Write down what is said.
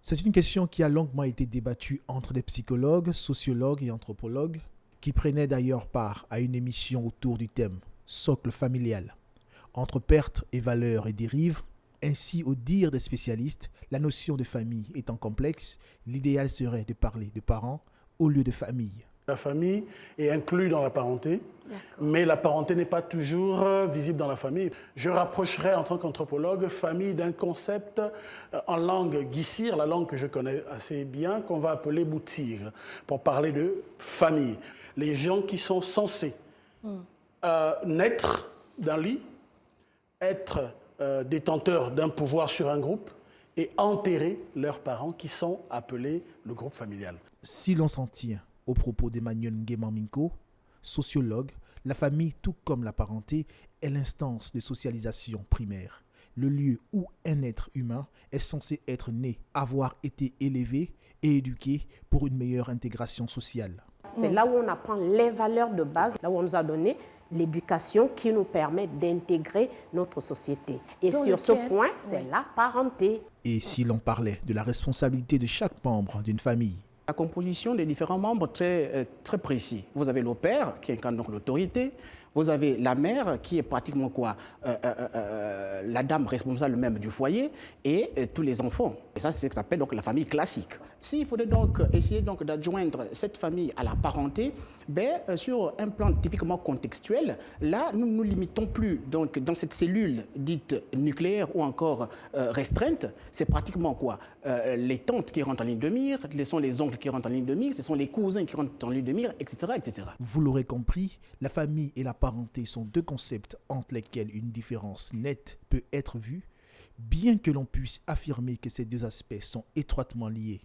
C'est une question qui a longuement été débattue entre des psychologues, sociologues et anthropologues, qui prenaient d'ailleurs part à une émission autour du thème socle familial. Entre pertes et valeurs et dérives, ainsi au dire des spécialistes, la notion de famille étant complexe, l'idéal serait de parler de parents au lieu de famille. La famille est inclue dans la parenté, mais la parenté n'est pas toujours visible dans la famille. Je rapprocherai en tant qu'anthropologue famille d'un concept en langue guissir, la langue que je connais assez bien, qu'on va appeler boutir, pour parler de famille. Les gens qui sont censés naître d'un lit, être détenteurs d'un pouvoir sur un groupe et enterrer leurs parents qui sont appelés le groupe familial. Si l'on s'en tient aux propos d'Emmanuel Nguema-Minko, sociologue, la famille, tout comme la parenté, est l'instance de socialisation primaire, le lieu où un être humain est censé être né, avoir été élevé et éduqué pour une meilleure intégration sociale. C'est là où on apprend les valeurs de base, là où on nous a donné l'éducation qui nous permet d'intégrer notre société. Et sur ce point, c'est la parenté. Et si l'on parlait de la responsabilité de chaque membre d'une famille, la composition des différents membres très précis. Vous avez le père qui incarne donc l'autorité. Vous avez la mère qui est pratiquement quoi la dame responsable même du foyer et tous les enfants. Et ça, c'est ce qu'on appelle donc la famille classique. S'il faudrait donc essayer donc d'adjoindre cette famille à la parenté, sur un plan typiquement contextuel, là, nous ne nous limitons plus donc, dans cette cellule dite nucléaire ou encore restreinte. C'est pratiquement quoi les tantes qui rentrent en ligne de mire, ce sont les oncles qui rentrent en ligne de mire, ce sont les cousins qui rentrent en ligne de mire, etc., etc. Vous l'aurez compris, la famille et la parenté sont deux concepts entre lesquels une différence nette peut être vue, bien que l'on puisse affirmer que ces deux aspects sont étroitement liés.